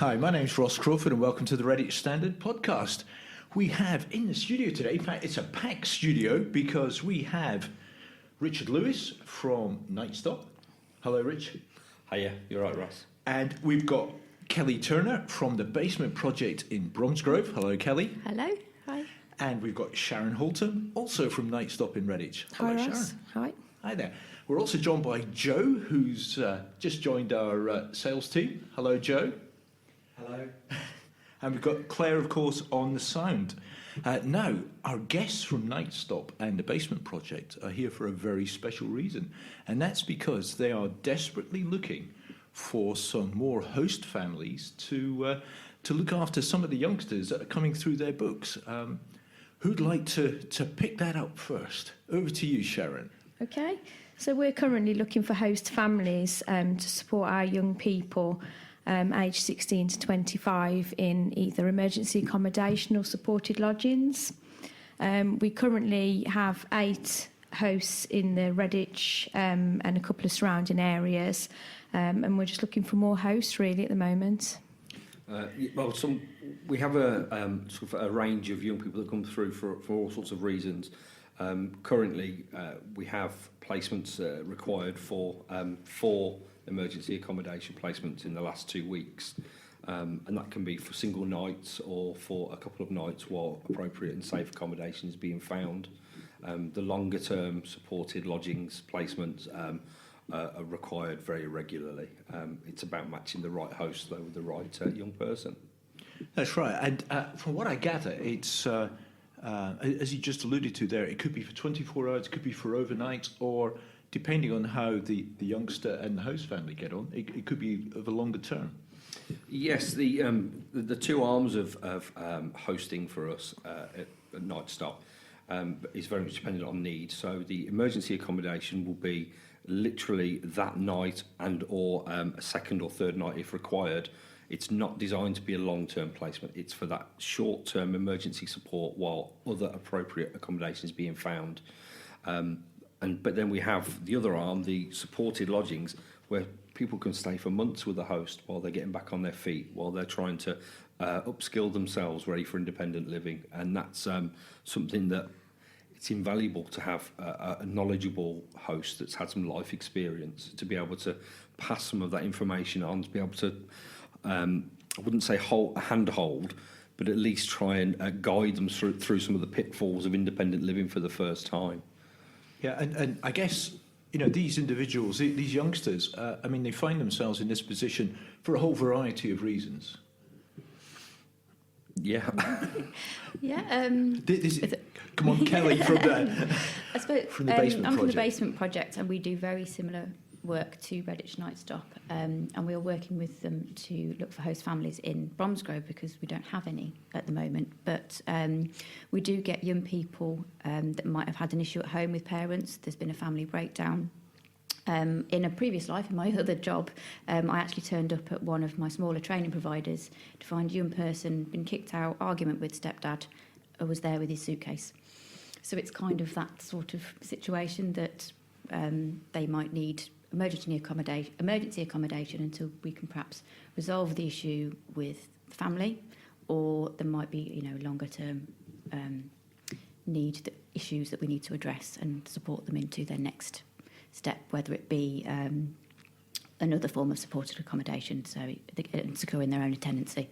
Hi, my name's Ross Crawford and welcome to the Redditch Standard podcast. We have in the studio today, in fact it's a packed studio because we have Richard Lewis from Night Stop. Hello Rich. Hiya, you're right Ross. And we've got Kelly Turner from the Basement Project in Bromsgrove. Hello Kelly. Hello, hi. And we've got Sharon Holtom, also from Night Stop in Redditch. Hello Hi, Sharon. Ross. Hi. Hi there. We're also joined by Joe, who's just joined our sales team. Hello, Joe. Hello. And we've got Claire, of course, on the sound. Now, our guests from Night Stop and the Basement Project are here for a very special reason, and that's because they are desperately looking for some more host families to look after some of the youngsters that are coming through their books. Who'd like to pick that up first? Over to you, Sharon. Okay, so we're currently looking for host families to support our young people aged 16 to 25 in either emergency accommodation or supported lodgings. We currently have 8 hosts in the Redditch and a couple of surrounding areas, and we're just looking for more hosts really at the moment. We have a sort of a range of young people that come through for all sorts of reasons. Currently, we have placements required for 4 emergency accommodation placements in the last 2 weeks, and that can be for single nights or for a couple of nights while appropriate and safe accommodation is being found. The longer term supported lodgings placements are required very regularly. It's about matching the right host though with the right young person. That's right, and from what I gather, it's as you just alluded to there, it could be for 24 hours, it could be for overnight, or depending on how the youngster and the host family get on, it could be of a longer term. Yes, the 2 arms of hosting for us at Night Stop is very much dependent on need. So the emergency accommodation will be literally that night and or a second or third night if required. It's not designed to be a long-term placement. It's for that short-term emergency support while other appropriate accommodation is being found. But then we have the other arm, the supported lodgings, where people can stay for months with the host while they're getting back on their feet, while they're trying to upskill themselves, ready for independent living. And that's something that it's invaluable to have a knowledgeable host that's had some life experience to be able to pass some of that information on, to be able to I wouldn't say handhold, but at least try and guide them through some of the pitfalls of independent living for the first time. Yeah, and I guess, these individuals, these youngsters, they find themselves in this position for a whole variety of reasons. Yeah. Yeah. Come on, Kelly, from the, I suppose, from the Basement I'm Project. from the Basement Project, and we do very similar work to Redditch Night Stop, and we are working with them to look for host families in Bromsgrove because we don't have any at the moment, but we do get young people that might have had an issue at home with parents. There's been a family breakdown. In a previous life, in my other job, I actually turned up at one of my smaller training providers to find a young person, been kicked out, argument with stepdad, was there with his suitcase. So it's kind of that sort of situation that they might need emergency accommodation until we can perhaps resolve the issue with the family, or there might be longer term issues that we need to address and support them into their next step, whether it be another form of supported accommodation, so securing their own tenancy.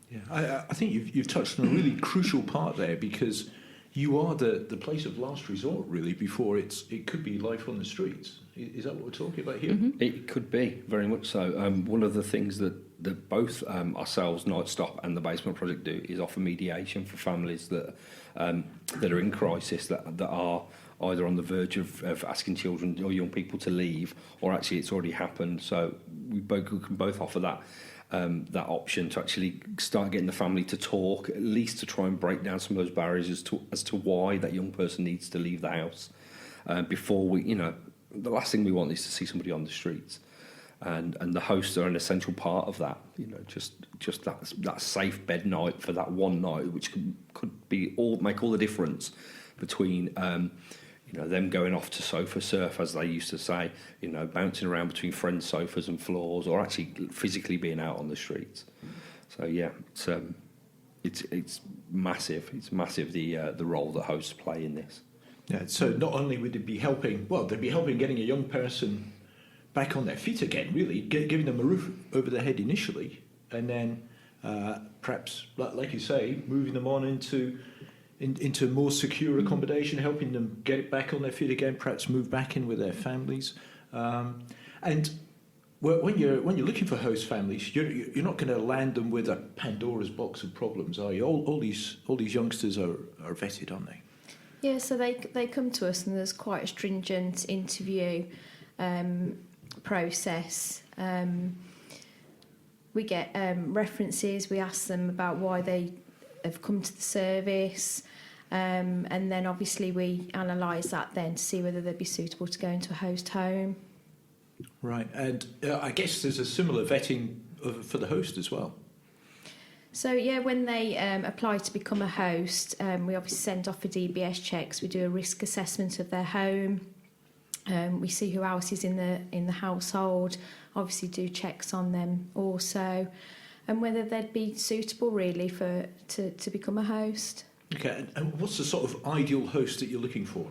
Yeah, I think you've touched on a really crucial part there, because you are the place of last resort, really, before it could be life on the streets. Is that what we're talking about here? Mm-hmm. It could be, very much so. One of the things that both ourselves, Night Stop, and the Basement Project do is offer mediation for families that are in crisis, that are either on the verge of asking children or young people to leave, or actually it's already happened. So we can both offer that option to actually start getting the family to talk, at least to try and break down some of those barriers as to why that young person needs to leave the house. Before the last thing we want is to see somebody on the streets, and the hosts are an essential part of that. Just that safe bed night for that one night, which could make all the difference between them going off to sofa surf, as they used to say, bouncing around between friends' sofas and floors, or actually physically being out on the streets. So yeah, it's massive. It's massive the role that hosts play in this. Yeah, so not only would it be helping, well, they'd be helping getting a young person back on their feet again, really, giving them a roof over their head initially, and then perhaps, like you say, moving them on into more secure accommodation, helping them get it back on their feet again, perhaps move back in with their families. And when you're looking for host families, you're not going to land them with a Pandora's box of problems, are you? All these youngsters are vetted, aren't they? Yeah, so they come to us and there's quite a stringent interview process. We get references, we ask them about why they have come to the service, and then obviously we analyse that then to see whether they'd be suitable to go into a host home. Right, and I guess there's a similar vetting for the host as well. So yeah, when they apply to become a host, we obviously send off for DBS checks. We do a risk assessment of their home. We see who else is in the household. Obviously, do checks on them also, and whether they'd be suitable really to become a host. Okay, and what's the sort of ideal host that you're looking for?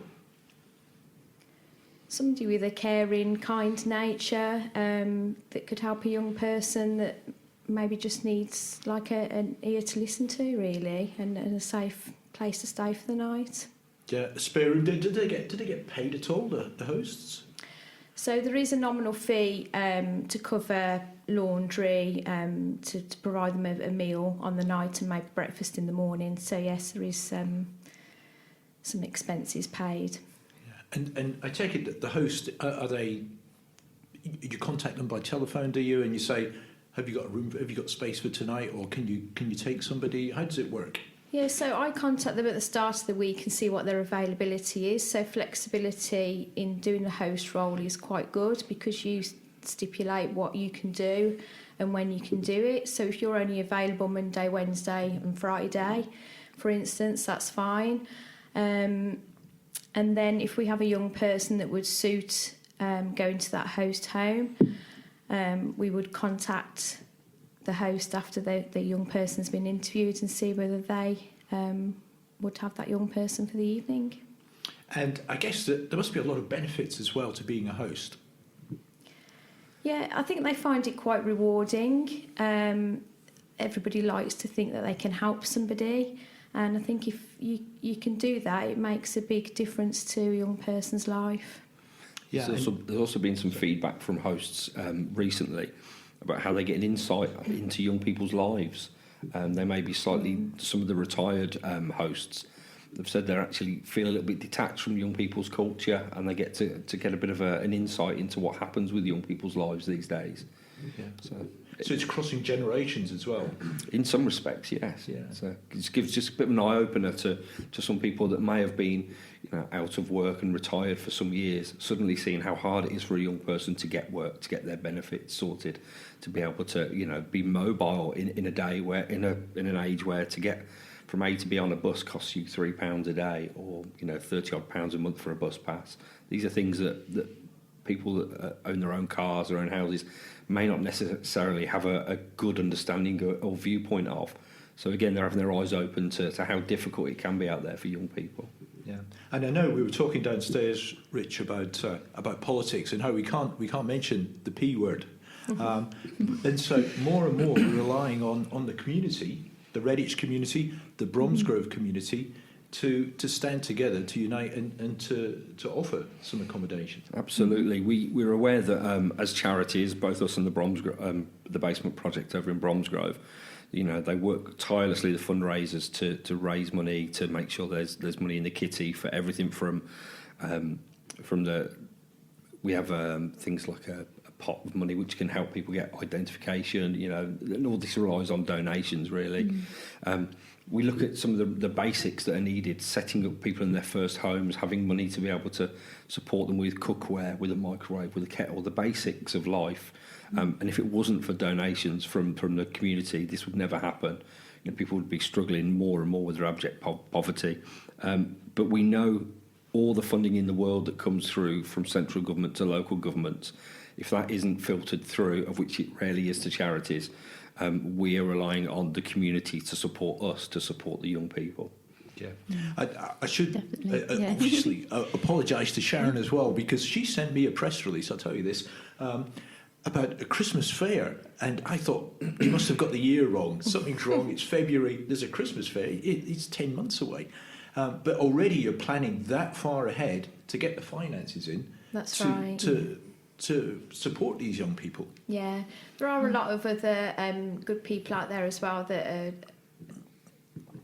Somebody with a caring, kind nature that could help a young person that maybe just needs like an ear to listen to, really, and a safe place to stay for the night. Yeah, a spare room. Did they get paid at all, the hosts? So there is a nominal fee to cover laundry, to provide them a meal on the night and maybe breakfast in the morning. So yes, there is some expenses paid. Yeah. And I take it that the host, are they? You contact them by telephone, do you? And you say, have you got a room? Have you got space for tonight, or can you take somebody? How does it work? Yeah, so I contact them at the start of the week and see what their availability is. So flexibility in doing the host role is quite good because you stipulate what you can do and when you can do it. So if you're only available Monday, Wednesday and Friday, for instance, that's fine. And then if we have a young person that would suit going to that host home, we would contact the host after the young person's been interviewed and see whether they would have that young person for the evening. And I guess that there must be a lot of benefits as well to being a host. Yeah, I think they find it quite rewarding. Everybody likes to think that they can help somebody, and I think if you can do that, it makes a big difference to a young person's life. Yeah, there's also been some feedback from hosts recently about how they get an insight into young people's lives. They may be slightly, some of the retired hosts have said they actually feel a little bit detached from young people's culture, and they get to get a bit of an insight into what happens with young people's lives these days. Yeah. So it's crossing generations as well. In some respects, yes. Yeah. So it gives just a bit of an eye opener to some people that may have been, out of work and retired for some years, suddenly seeing how hard it is for a young person to get work, to get their benefits sorted, to be able to be mobile in a day where in an age where to get from A to B on a bus costs you £3 a day, or £30 odd a month for a bus pass. These are things that people that own their own cars or own houses may not necessarily have a good understanding or viewpoint of. So again, they're having their eyes open to how difficult it can be out there for young people. Yeah, and I know we were talking downstairs, Rich, about politics and how we can't mention the P word, and so more and more we're relying on the community, the Redditch community, the Bromsgrove community, to stand together, to unite and to offer some accommodation. Absolutely, we're aware that as charities, both us and the Basement Project over in Bromsgrove, they work tirelessly, the fundraisers, to raise money, to make sure there's money in the kitty for everything from we have things like a pot of money which can help people get identification, and all this relies on donations really. We look at some of the basics that are needed, setting up people in their first homes, having money to be able to support them with cookware, with a microwave, with a kettle, the basics of life. And if it wasn't for donations from the community, this would never happen. People would be struggling more and more with their abject poverty. But we know all the funding in the world that comes through from central government to local governments, if that isn't filtered through, of which it rarely is to charities, we are relying on the community to support us, to support the young people. Yeah, I should Definitely, yeah. obviously apologise to Sharon as well, because she sent me a press release, I'll tell you this, about a Christmas fair, and I thought, you must have got the year wrong, something's wrong, it's February, there's a Christmas fair, it's 10 months away. But already you're planning that far ahead to get the finances in. That's right. To support these young people. Yeah, there are a lot of other good people out there as well that are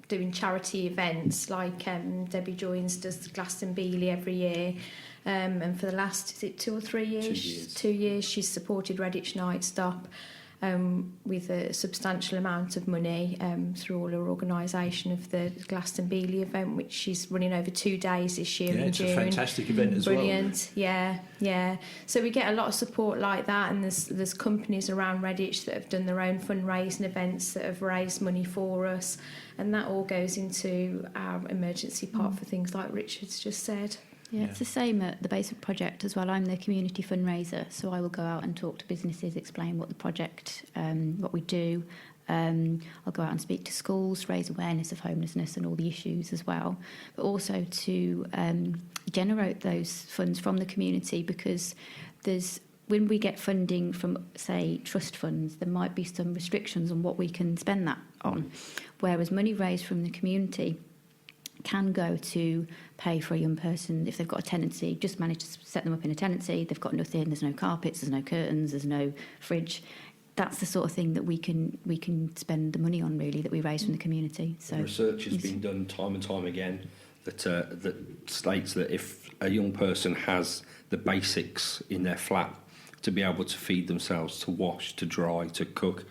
doing charity events, like Debbie Joins does Glastonbury every year, and for the last, is it 2 or 3 years? 2 years she's supported Redditch Night Stop with a substantial amount of money through all her organisation of the Glastonbury event, which she's running over 2 days this year in June. It's a fantastic event as Brilliant. Yeah. So we get a lot of support like that, and there's companies around Redditch that have done their own fundraising events that have raised money for us, and that all goes into our emergency pot for things like Richard's just said. Yeah, it's the same at the Basement Project as well. I'm the community fundraiser, so I will go out and talk to businesses, explain what the project, what we do. I'll go out and speak to schools, raise awareness of homelessness and all the issues as well, but also to generate those funds from the community, because when we get funding from, say, trust funds, there might be some restrictions on what we can spend that on, whereas money raised from the community can go to pay for a young person if they've got a tenancy, just manage to set them up in a tenancy, they've got nothing, there's no carpets, there's no curtains, there's no fridge. That's the sort of thing that we can spend the money on, really, that we raise from the community. So research has been done time and time again that states that if a young person has the basics in their flat to be able to feed themselves, to wash, to dry, to cook,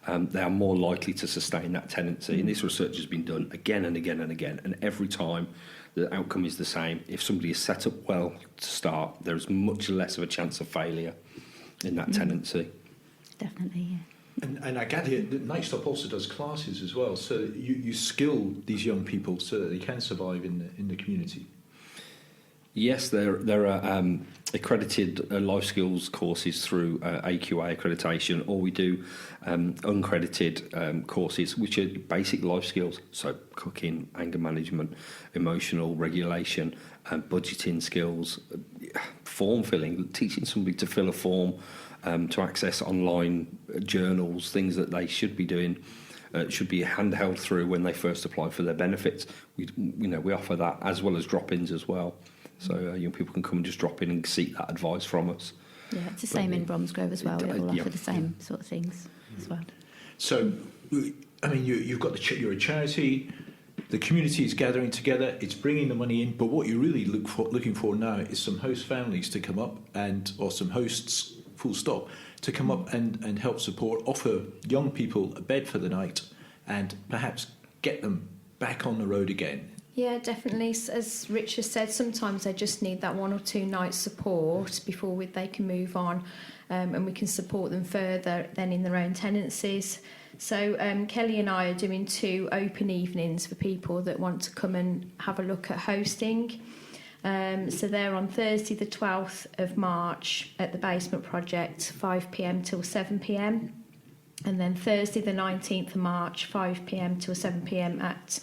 they are more likely to sustain that tenancy. And this research has been done again and again and again, and every time the outcome is the same. If somebody is set up well to start, there's much less of a chance of failure in that tenancy. Definitely, yeah. And I gather that Night Stop also does classes as well, so that you skill these young people so that they can survive in the community. Yes, there are accredited life skills courses through AQA accreditation, or we do uncredited courses, which are basic life skills, so cooking, anger management, emotional regulation, budgeting skills, form filling, teaching somebody to fill a form, to access online journals, things that they should be doing. Should be handheld through when they first apply for their benefits. We offer that as well as drop-ins as well. So young people can come and just drop in and seek that advice from us. Yeah, it's the same in Bromsgrove as well. We'll offer the same sort of things as well. So, I mean, you've got you're a charity. The community is gathering together. It's bringing the money in. But what you're really looking for now is some host families to come up or some hosts, full stop, to come up and help support, offer young people a bed for the night, and perhaps get them back on the road again. Yeah, definitely. As Richard said, sometimes they just need that 1 or 2 nights support before they can move on, and we can support them further then in their own tenancies. So Kelly and I are doing 2 open evenings for people that want to come and have a look at hosting. So they're on Thursday the 12th of March at the Basement Project, 5 p.m. till 7 p.m. And then Thursday the 19th of March, 5 p.m. till 7 p.m. at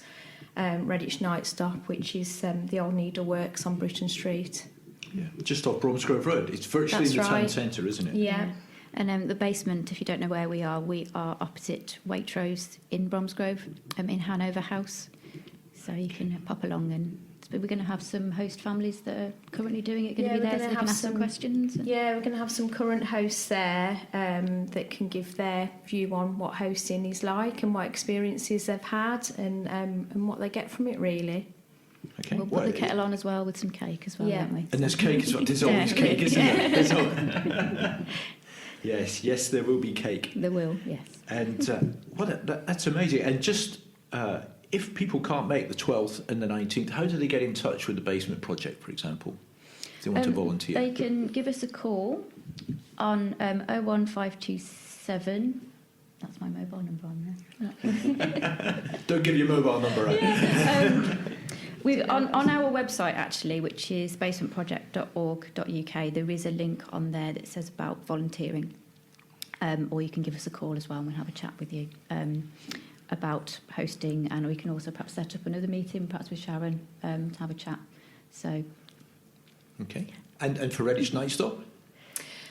Redditch Night Stop, which is the old Needleworks on Britton Street. Yeah, just off Bromsgrove Road. It's virtually That's in the town right. centre, isn't it? Yeah. And the Basement, if you don't know where we are opposite Waitrose in Bromsgrove, in Hanover House. So you can pop along, and we're going to have some host families that are currently doing it going to be there, so they can ask some questions. Yeah, we're going to have some current hosts there that can give their view on what hosting is like and what experiences they've had and what they get from it, really. Okay. We'll put the kettle on as well with some cake as well, won't we? And there's cake as well. There's always cake, isn't there? Yes, there will be cake. There will, yes. And that's amazing. And just if people can't make the 12th and the 19th, how do they get in touch with the Basement Project, for example, if they want to volunteer? They can give us a call on 01527. That's my mobile number on there. Don't give your mobile number out. On our website, actually, which is basementproject.org.uk, there is a link on there that says about volunteering. or you can give us a call as well and we'll have a chat with you about hosting, and we can also perhaps set up another meeting, perhaps with Sharon, to have a chat. So, okay. And for Redditch Night Stop,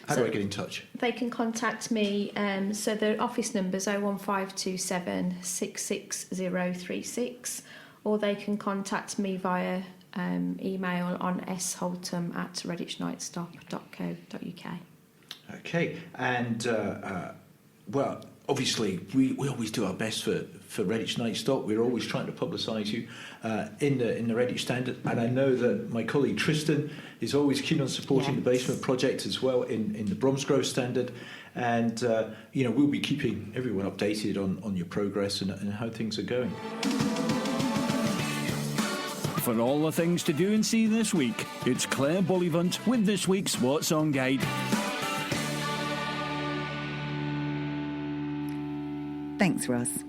how do I get in touch? They can contact me. So the office number is 01527 66036, or they can contact me via email on sholtom@redditchnightstop.co.uk. Okay, and well, obviously we always do our best for Redditch Night Stop. We're always trying to publicise you in the Redditch Standard, and I know that my colleague Tristan is always keen on supporting the Basement Project as well in the Bromsgrove Standard, and we'll be keeping everyone updated on your progress and how things are going. For all the things to do and see this week, it's Claire Bullivant with this week's What's On Guide. Thanks, Ross.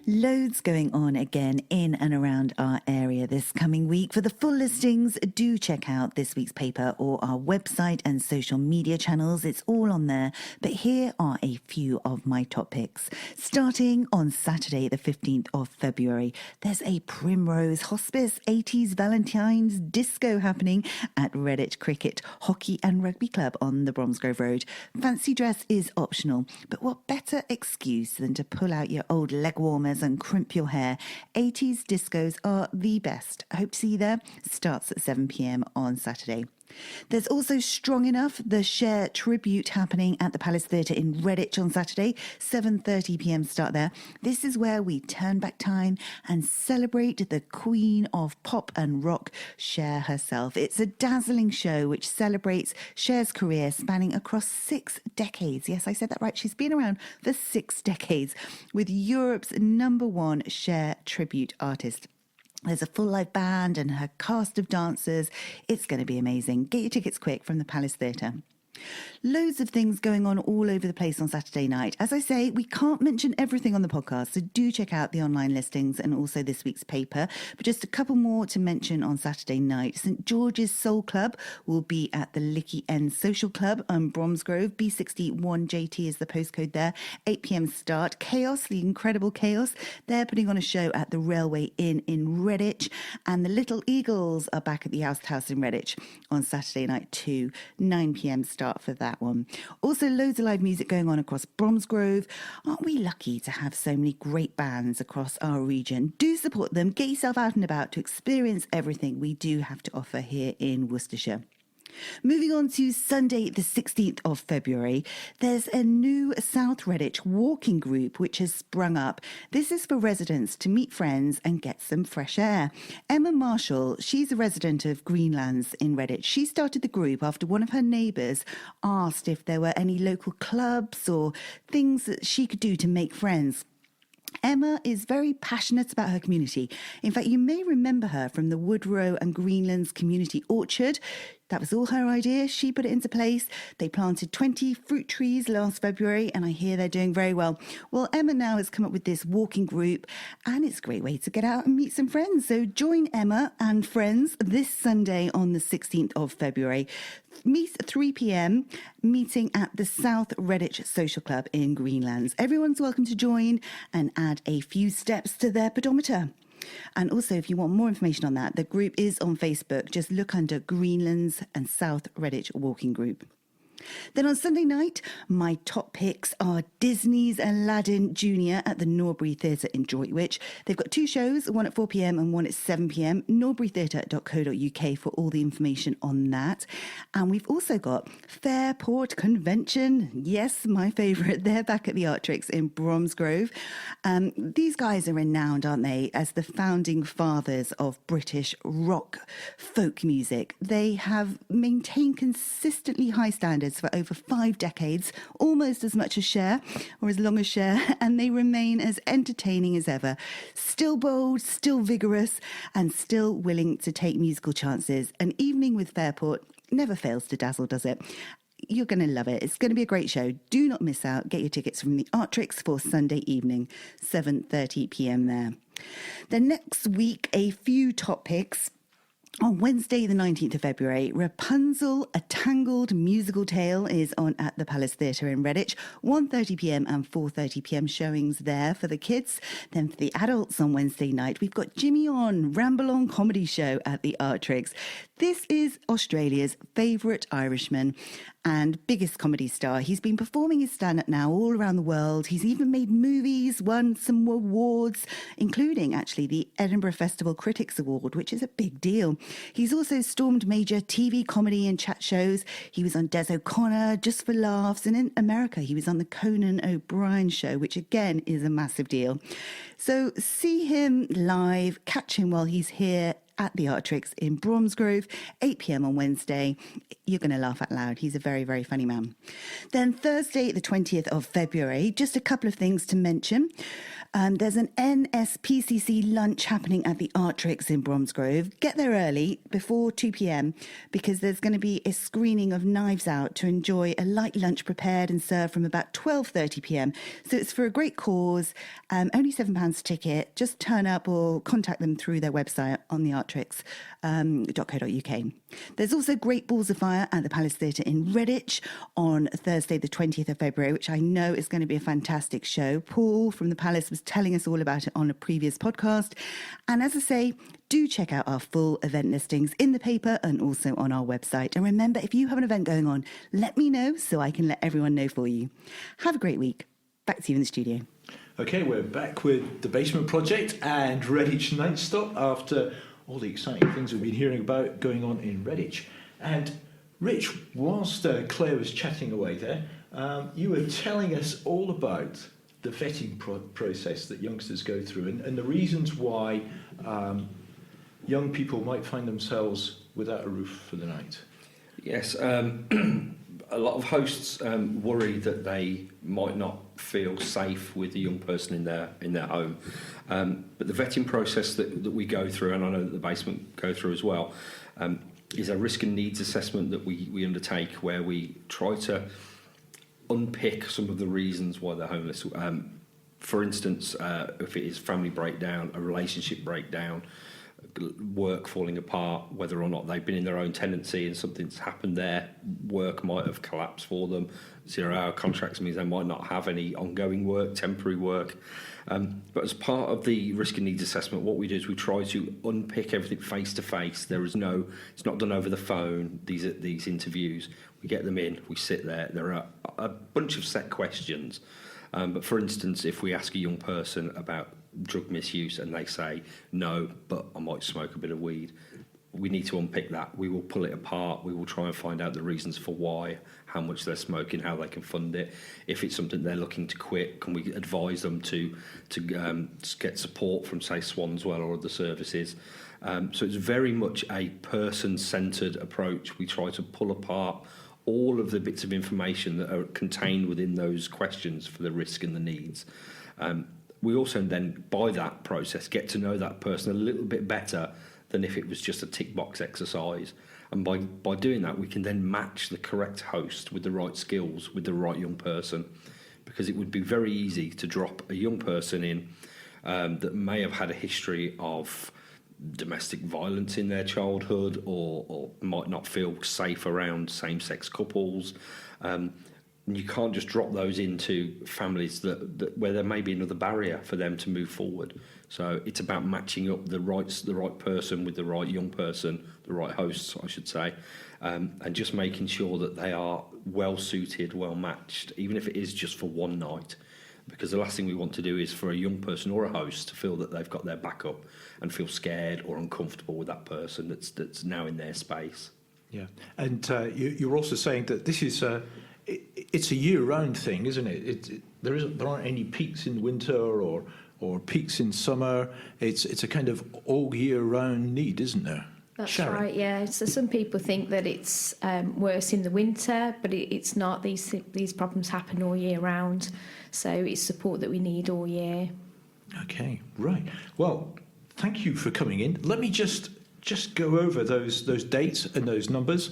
Loads going on again in and around our area this coming week. For the full listings, do check out this week's paper or our website and social media channels. It's all on there. But here are a few of my top picks. Starting on Saturday, the 15th of February, there's a Primrose Hospice 80s Valentine's disco happening at Redditch Cricket, Hockey and Rugby Club on the Bromsgrove Road. Fancy dress is optional, but what better excuse than to pull out your old leg warmers and crimp your hair. 80s discos are the best. I hope to see you there. Starts at 7 p.m. on Saturday. There's also Strong Enough, the Cher tribute happening at the Palace Theatre in Redditch on Saturday, 7:30 p.m. start there. This is where we turn back time and celebrate the queen of pop and rock, Cher herself. It's a dazzling show which celebrates Cher's career spanning across 6 decades. Yes, I said that right. She's been around for 6 decades with Europe's #1 Cher tribute artist. There's a full live band and her cast of dancers. It's going to be amazing. Get your tickets quick from the Palace Theatre. Loads of things going on all over the place on Saturday night. As I say, we can't mention everything on the podcast, so do check out the online listings and also this week's paper. But just a couple more to mention on Saturday night. St George's Soul Club will be at the Licky End Social Club on Bromsgrove. B61JT is the postcode there. 8 p.m. start. Chaos, the incredible Chaos, they're putting on a show at the Railway Inn in Redditch. And the Little Eagles are back at the House in Redditch on Saturday night too. 9 p.m. start for that one. Also, loads of live music going on across Bromsgrove. Aren't we lucky to have so many great bands across our region? Do support them. Get yourself out and about to experience everything we do have to offer here in Worcestershire. Moving on to Sunday, the 16th of February, there's a new South Redditch walking group which has sprung up. This is for residents to meet friends and get some fresh air. Emma Marshall, she's a resident of Greenlands in Redditch. She started the group after one of her neighbours asked if there were any local clubs or things that she could do to make friends. Emma is very passionate about her community. In fact, you may remember her from the Woodrow and Greenlands Community Orchard. That was all her idea. She put it into place. They planted 20 fruit trees last February, and I hear they're doing very well. Well, Emma now has come up with this walking group, and it's a great way to get out and meet some friends. So join Emma and friends this Sunday on the 16th of February. Meet at 3 p.m, meeting at the South Redditch Social Club in Greenlands. Everyone's welcome to join and add a few steps to their pedometer. And also, if you want more information on that, the group is on Facebook. Just look under Greenlands and South Redditch Walking Group. Then on Sunday night, my top picks are Disney's Aladdin Jr. at the Norbury Theatre in Droitwich. They've got 2 shows, one at 4 p.m. and one at 7 p.m. norburytheatre.co.uk for all the information on that. And we've also got Fairport Convention. Yes, my favourite. They're back at the Artrix in Bromsgrove. These guys are renowned, aren't they, as the founding fathers of British rock folk music. They have maintained consistently high standards for over 5 decades, almost as much as Cher, or as long as Cher, and they remain as entertaining as ever. Still bold, still vigorous, and still willing to take musical chances. An evening with Fairport never fails to dazzle, does it? You're going to love it. It's going to be a great show. Do not miss out. Get your tickets from the Artrix for Sunday evening, 7:30 p.m. there. Then next week, a few top picks. On Wednesday, the 19th of February, Rapunzel, a Tangled musical tale is on at the Palace Theatre in Redditch. 1:30pm and 4:30pm showings there for the kids. Then for the adults on Wednesday night, we've got Jimmy On, Ramble On comedy show at the Artrix. This is Australia's favourite Irishman and biggest comedy star. He's been performing his stand-up now all around the world. He's even made movies, won some awards, including actually the Edinburgh Festival Critics Award, which is a big deal. He's also stormed major TV comedy and chat shows. He was on Des O'Connor, Just for Laughs, and in America he was on the Conan O'Brien show, which again is a massive deal. So see him live, catch him while he's here at the Artrix in Bromsgrove, 8pm on Wednesday. You're going to laugh out loud. He's a very, very funny man. Then Thursday, the 20th of February, just a couple of things to mention. There's an NSPCC lunch happening at the Artrix in Bromsgrove. Get there early, before 2pm, because there's going to be a screening of Knives Out to enjoy a light lunch prepared and served from about 12:30pm. So it's for a great cause. Only £7 a ticket. Just turn up or contact them through their website on the artrix.co.uk. There's also Great Balls of Fire at the Palace Theatre in Redditch on Thursday, the 20th of February, which I know is going to be a fantastic show. Paul from the Palace was telling us all about it on a previous podcast. And as I say, do check out our full event listings in the paper and also on our website. And remember, if you have an event going on, let me know so I can let everyone know for you. Have a great week. Back to you in the studio. Okay, we're back with the Basement Project and Redditch Night Stop after all the exciting things we've been hearing about going on in Redditch. And Rich, whilst Claire was chatting away there, you were telling us all about the vetting process that youngsters go through and the reasons why young people might find themselves without a roof for the night. Yes, a lot of hosts worry that they might not feel safe with a young person in their home. But the vetting process that we go through, and I know that the basement go through as well, is a risk and needs assessment that we undertake, where we try to unpick some of the reasons why they're homeless. For instance, if it is family breakdown, a relationship breakdown, work falling apart, whether or not they've been in their own tenancy and something's happened there, work might have collapsed for them. 0-hour contracts means they might not have any ongoing work, temporary work. But as part of the risk and needs assessment, what we do is we try to unpick everything face to face. It's not done over the phone, these interviews. We get them in, we sit there. There are a bunch of set questions. But for instance, if we ask a young person about drug misuse and they say, no, but I might smoke a bit of weed, we need to unpick that. We will pull it apart. We will try and find out the reasons for why, how much they're smoking, how they can fund it. If it's something they're looking to quit, can we advise them to get support from, say, Swanswell or other services? So it's very much a person-centred approach. We try to pull apart all of the bits of information that are contained within those questions for the risk and the needs. We also then, by that process, get to know that person a little bit better than if it was just a tick box exercise. And by doing that, we can then match the correct host with the right skills, with the right young person. Because it would be very easy to drop a young person in that may have had a history of domestic violence in their childhood or might not feel safe around same-sex couples. You can't just drop those into families that where there may be another barrier for them to move forward. So it's about matching up the right person with the right young person, the right hosts, I should say, and just making sure that they are well suited, well matched, even if it is just for one night. Because the last thing we want to do is for a young person or a host to feel that they've got their backup and feel scared or uncomfortable with that person that's now in their space. Yeah, and you're also saying that this is it's a year-round thing, isn't it? There aren't any peaks in winter or peaks in summer. It's a kind of all year-round need, isn't there? That's Sharon. right, yeah. So some people think that it's worse in the winter, but it's not. These problems happen all year round. So it's support that we need all year. Okay, right. Well, thank you for coming in. Let me just just go over those dates and those numbers.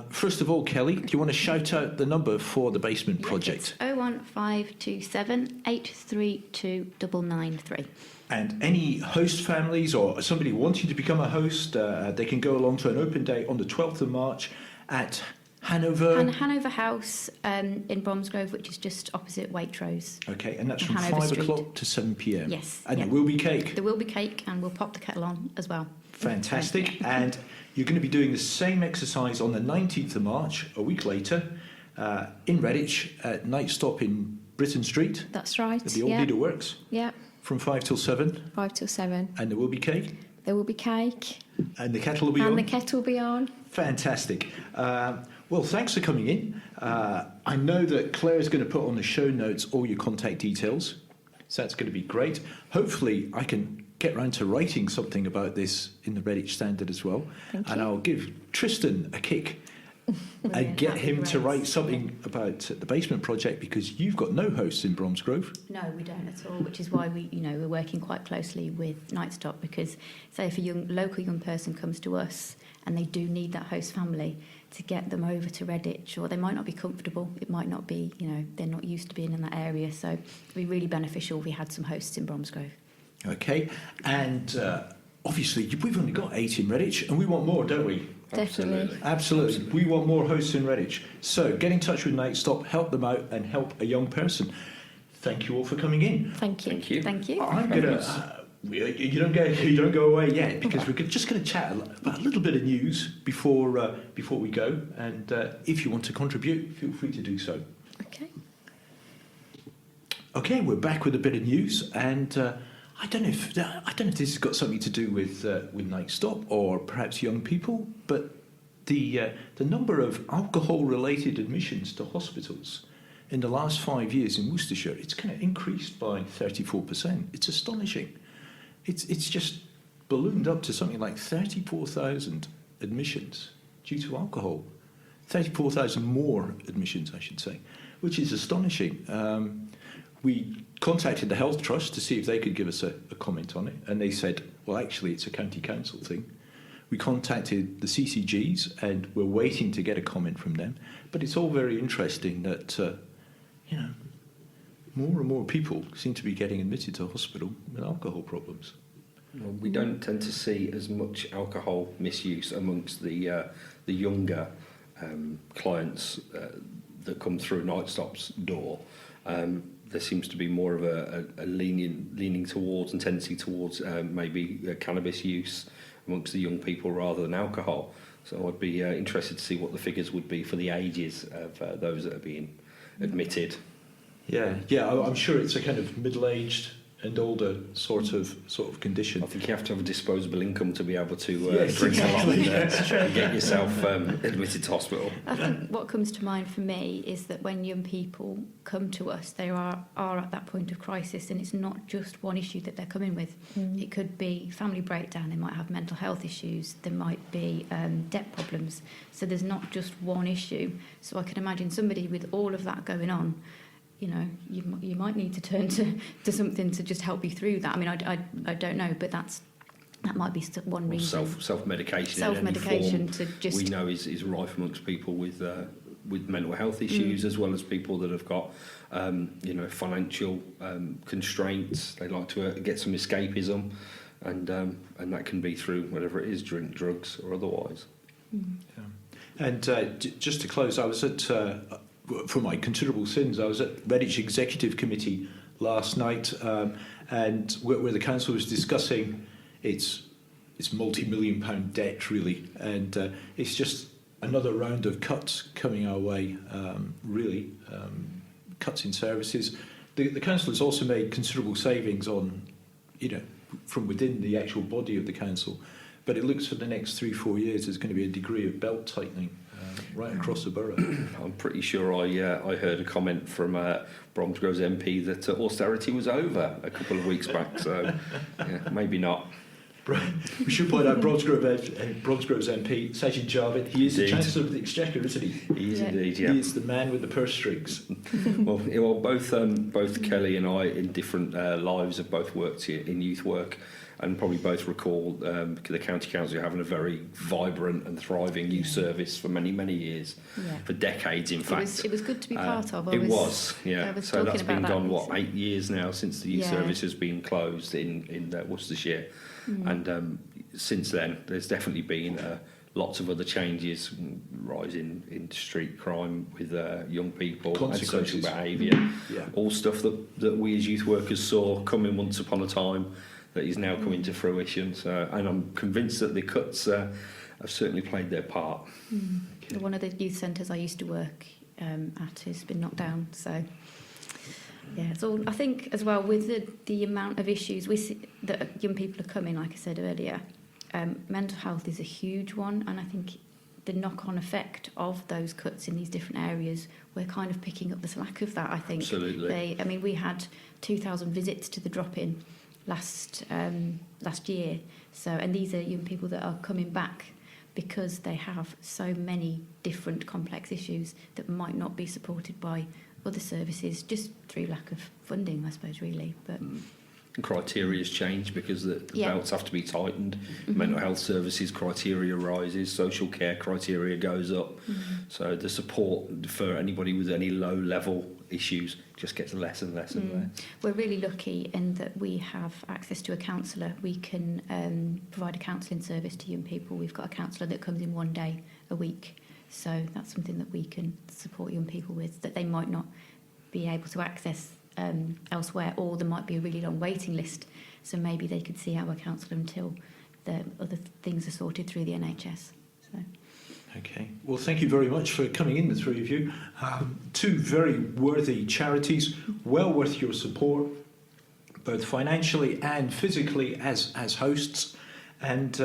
First of all, Kelly, do you want to shout out the number for the basement project? It's 01527 832 993. And any host families or somebody wanting to become a host, they can go along to an open day on the 12th of March at Hanover. Hanover House in Bromsgrove, which is just opposite Waitrose. Okay, and that's from Hanover 5 Street. o'clock to 7 p.m. Yes. And yeah. there will be cake. There will be cake, and we'll pop the kettle on as well. Fantastic. And you're going to be doing the same exercise on the 19th of March, a week later, in Redditch at Night Stop in Britain Street. That's right. At the old Leader Works. Yeah. From 5 till 7. 5 till 7. And there will be cake. There will be cake. And the kettle will be on. And the kettle will be on. Fantastic. Well, thanks for coming in. I know that Claire is going to put on the show notes all your contact details. So that's going to be great. Hopefully I can get round to writing something about this in the Redditch Standard as well. Thank and you. I'll give Tristan a kick and get him to write something about the basement project, because you've got no hosts in Bromsgrove. No, we don't at all, which is why we're working quite closely with Night Stop, because say if a local young person comes to us and they do need that host family, to get them over to Redditch, or they might not be comfortable, it might not be, they're not used to being in that area, so it'd be really beneficial if we had some hosts in Bromsgrove. Okay, and obviously we've only got 8 in Redditch, and we want more, don't we? Definitely. Absolutely. We want more hosts in Redditch. So get in touch with Night Stop, help them out, and help a young person. Thank you all for coming in. Thank you. Thank you. Thank you. I'm gonna. You don't go away yet, because we're just going to chat about a little bit of news before we go. And if you want to contribute, feel free to do so. Okay. Okay, we're back with a bit of news, and I don't know if this has got something to do with Night Stop or perhaps young people, but the number of alcohol-related admissions to hospitals in the last 5 years in Worcestershire, it's kind of increased by 34%. It's astonishing. It's just ballooned up to something like 34,000 admissions due to alcohol. 34,000 more admissions, I should say, which is astonishing. We contacted the Health Trust to see if they could give us a comment on it, and they said, well, actually, it's a county council thing. We contacted the CCGs, and we're waiting to get a comment from them. But it's all very interesting that, more and more people seem to be getting admitted to hospital with alcohol problems. Well, we don't tend to see as much alcohol misuse amongst the younger clients that come through Night Stop's door. There seems to be more of a leaning towards and tendency towards maybe cannabis use amongst the young people rather than alcohol. So I'd be interested to see what the figures would be for the ages of those that are being admitted. Yeah, I'm sure it's a kind of middle-aged and older sort of condition. I think you have to have a disposable income to be able to Yes, drink exactly. a lot and get yourself admitted to hospital. I think what comes to mind for me is that when young people come to us, they are at that point of crisis, and it's not just one issue that they're coming with. It could be family breakdown, they might have mental health issues, there might be debt problems. So there's not just one issue. So I can imagine somebody with all of that going on, you might need to turn to something to just help you through that. I mean, I don't know, but that might be one reason. Self-medication to just, we know is rife amongst people with mental health issues, as well as people that have got financial constraints. They like to get some escapism, and that can be through whatever it is, drink, drugs, or otherwise. Yeah. And just to close, I was at for my considerable sins, I was at Redditch Executive Committee last night, and where the council was discussing its multi-million pound debt, really, and it's just another round of cuts coming our way, cuts in services. The council has also made considerable savings on, from within the actual body of the council, but it looks for the next 3-4 years there's going to be a degree of belt tightening right across the borough. I'm pretty sure I heard a comment from Bromsgrove's MP that austerity was over a couple of weeks back, so maybe not. We should point out Bromsgrove's MP, Sajid Javid. He is the Chancellor of the Exchequer, isn't he? He is indeed, yeah. He is the man with the purse strings. Well, both Kelly and I, in different lives, have both worked in youth work, and probably both recall the county council having a very vibrant and thriving youth service for many, many years, for decades, in fact. It was good to be part of. I was so that's been gone, 8 years now since the youth service has been closed in Worcestershire. And since then, there's definitely been lots of other changes, rise in street crime with young people and social behaviour, all stuff that we as youth workers saw coming once upon a time that is now coming to fruition. So, and I'm convinced that the cuts have certainly played their part. One of the youth centres I used to work at has been knocked down, so yeah, it's all, I think as well with the amount of issues we see that young people are coming, like I said earlier, mental health is a huge one, and I think the knock-on effect of those cuts in these different areas, we're kind of picking up the slack of that, I think. Absolutely. We had 2,000 visits to the drop-in last year, so, and these are young people that are coming back because they have so many different complex issues that might not be supported by other services, just through lack of funding, I suppose, really. But criteria has changed because the belts have to be tightened. Mental health services criteria rises, social care criteria goes up. So the support for anybody with any low level issues just gets less and less and less. We're really lucky in that we have access to a counsellor. We can provide a counselling service to young people. We've got a counsellor that comes in 1 day a week. So that's something that we can support young people with that they might not be able to access elsewhere, or there might be a really long waiting list, so maybe they could see our counsellor until the other things are sorted through the NHS. So. Okay, well, thank you very much for coming in, the three of you. Two very worthy charities, well worth your support, both financially and physically as hosts. And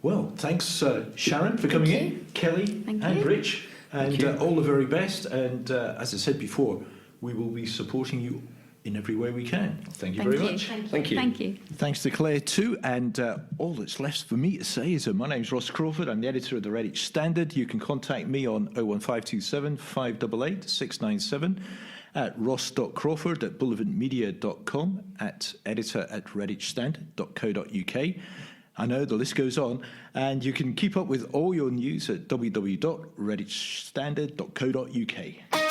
well, thanks Sharon for coming in, Kelly and Rich, and all the very best. And as I said before, we will be supporting you in every way we can. Thank you very much. Thank you. Thank you. Thanks to Claire too, and all that's left for me to say is my name's Ross Crawford. I'm the editor of the Redditch Standard. You can contact me on 01527 588 697, at ross.crawford@bullivantmedia.com, at editor@redditchstandard.co.uk. I know the list goes on, and you can keep up with all your news at www.redditchstandard.co.uk.